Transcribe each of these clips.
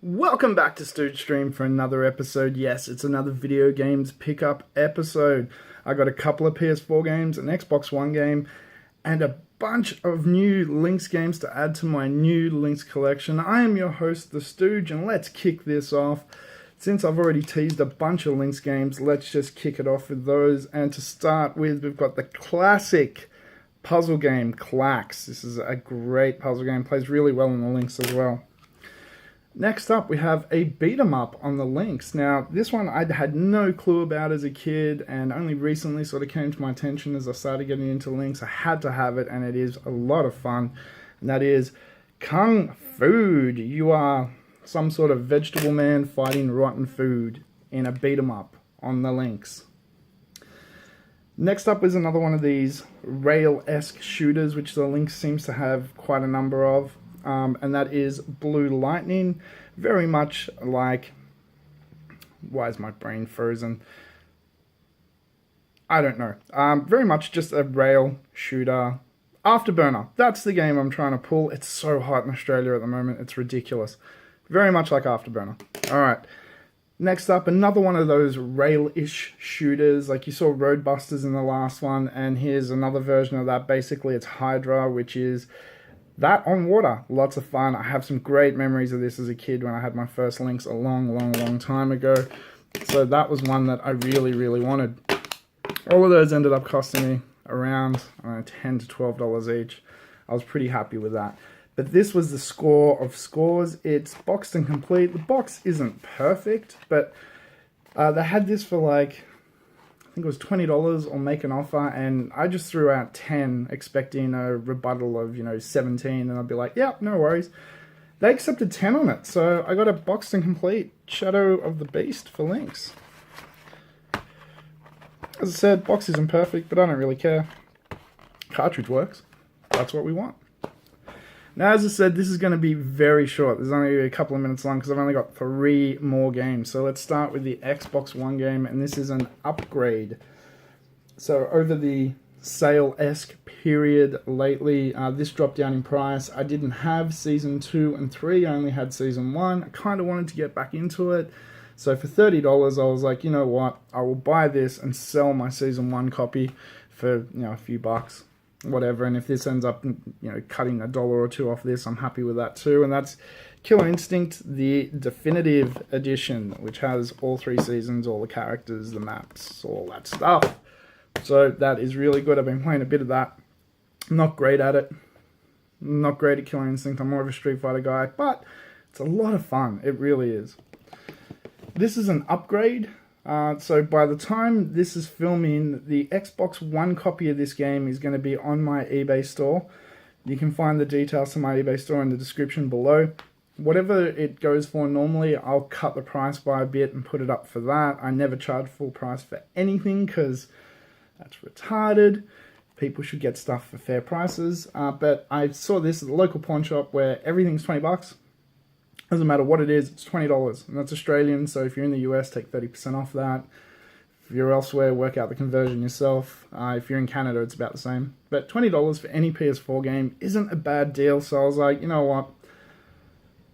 Welcome back to Stooge Stream for another episode. Yes, it's another video games pickup episode. I got a couple of PS4 games, an Xbox One game, and a bunch of new Lynx games to add to my new Lynx collection. I am your host, the Stooge, and let's kick this off. Since I've already teased a bunch of Lynx games, let's just kick it off with those. And to start with, we've got the classic puzzle game, Clax. This is a great puzzle game, plays really well on the Lynx as well. Next up, we have a beat-em-up on the Lynx. Now, this one I had no clue about as a kid, and only recently sort of came to my attention as I started getting into Lynx. I had to have it, and it is a lot of fun. And that is Kung Food. You are some sort of vegetable man fighting rotten food in a beat-em-up on the Lynx. Next up is another one of these rail-esque shooters, which the Lynx seems to have quite a number of. And that is Blue Lightning. Very much like... Why is my brain frozen? I don't know. Very much just a rail shooter. Afterburner. That's the game I'm trying to pull. It's so hot in Australia at the moment. It's ridiculous. Very much like Afterburner. Alright. Next up, another one of those rail-ish shooters. Like you saw Roadbusters in the last one. And here's another version of that. Basically, it's Hydra, which is... that on water, lots of fun. I have some great memories of this as a kid when I had my first Lynx a long time ago. So that was one that I really wanted. All of those ended up costing me around $10 to $12 each. I was pretty happy with that. But this was the score of scores. It's boxed and complete. The box isn't perfect, but they had this for like... I think it was $20 or make an offer, and I just threw out 10 expecting a rebuttal of 17, and I'd be like, yeah, no worries. They accepted 10 on it, so I got a boxed and complete Shadow of the Beast for Lynx. As I said, box isn't perfect, but I don't really care. Cartridge works. That's what we want. Now, as I said, this is going to be very short. There's only a couple of minutes long because I've only got 3 more games. So let's start with the Xbox One game, and this is an upgrade. So over the sale-esque period lately, this dropped down in price. I didn't have Season 2 and 3. I only had Season 1. I kind of wanted to get back into it. So for $30, I was like, you know what? I will buy this and sell my Season 1 copy for a few bucks. Whatever, and if this ends up, cutting $1 or $2 off this, I'm happy with that too. And that's Killer Instinct, the Definitive Edition, which has all 3 seasons, all the characters, the maps, all that stuff. So that is really good. I've been playing a bit of that. I'm not great at it. I'm not great at Killer Instinct. I'm more of a Street Fighter guy, but it's a lot of fun. It really is. This is an upgrade. So by the time this is filming, the Xbox One copy of this game is going to be on my eBay store. You can find the details to my eBay store in the description below. Whatever it goes for normally, I'll cut the price by a bit and put it up for that. I never charge full price for anything because that's retarded. People should get stuff for fair prices. But I saw this at the local pawn shop where everything's $20. Doesn't matter what it is, it's $20, and that's Australian, so if you're in the US, take 30% off that. If you're elsewhere, work out the conversion yourself. If you're in Canada, it's about the same. But $20 for any PS4 game isn't a bad deal, so I was like, you know what?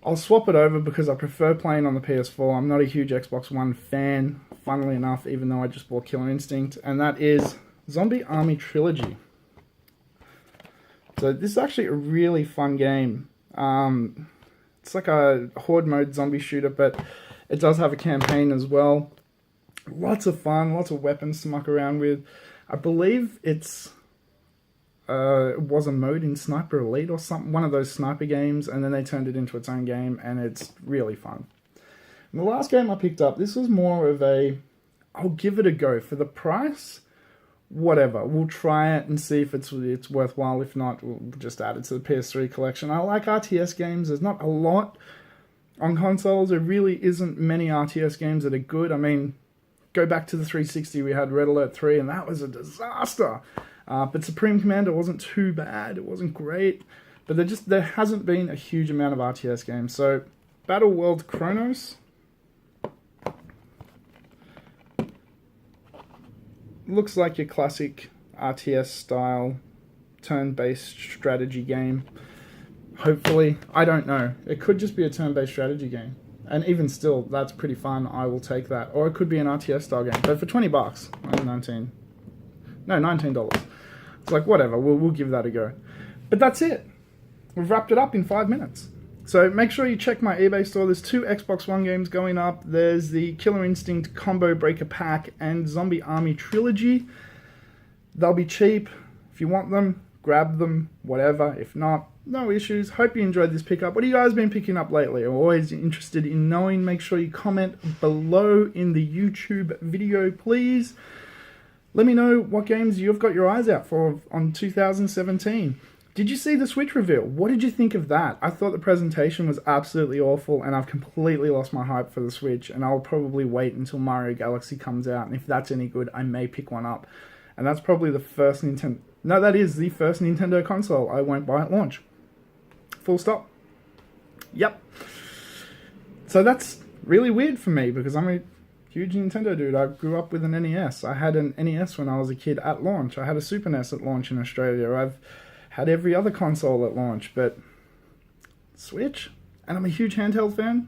I'll swap it over because I prefer playing on the PS4. I'm not a huge Xbox One fan, funnily enough, even though I just bought Killer Instinct, and that is Zombie Army Trilogy. So this is actually a really fun game. It's like a horde mode zombie shooter, but it does have a campaign as well. Lots of fun, lots of weapons to muck around with. I believe it was a mode in Sniper Elite or something, one of those sniper games, and then they turned it into its own game, and it's really fun. And the last game I picked up, this was more of a, I'll give it a go. For the price, whatever, we'll try it and see if it's worthwhile. If not, we'll just add it to the PS3 collection. I like RTS games. There's not a lot on consoles. There really isn't many RTS games that are good. I mean, go back to the 360, we had Red Alert 3, and that was a disaster. But Supreme Commander wasn't too bad. It wasn't great. But there hasn't been a huge amount of RTS games. So, Battle World Chronos looks like your classic RTS style turn-based strategy game. Hopefully. I don't know. It could just be a turn-based strategy game. And even still, that's pretty fun. I will take that. Or it could be an RTS style game. But for $20, $19. It's like, whatever, we'll give that a go. But that's it. We've wrapped it up in 5 minutes. So make sure you check my eBay store. There's 2 Xbox One games going up. There's the Killer Instinct Combo Breaker Pack and Zombie Army Trilogy. They'll be cheap. If you want them, grab them, whatever. If not, no issues. Hope you enjoyed this pickup. What have you guys been picking up lately? I'm always interested in knowing. Make sure you comment below in the YouTube video, please. Let me know what games you've got your eyes out for on 2017. Did you see the Switch reveal? What did you think of that? I thought the presentation was absolutely awful, and I've completely lost my hype for the Switch, and I'll probably wait until Mario Galaxy comes out, and if that's any good, I may pick one up. And that's probably the first Nintendo... No, that is the first Nintendo console I won't buy at launch. Full stop. Yep. So that's really weird for me, because I'm a huge Nintendo dude. I grew up with an NES. I had an NES when I was a kid at launch. I had a Super NES at launch in Australia. I've had every other console at launch, but Switch, and I'm a huge handheld fan,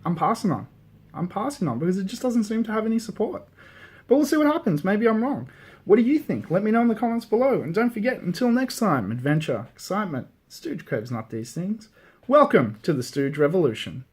I'm passing on because it just doesn't seem to have any support. But we'll see what happens. Maybe I'm wrong. What do you think? Let me know in the comments below. And don't forget, until next time, adventure, excitement, Stooge Craves, not these things. Welcome to the Stooge Revolution.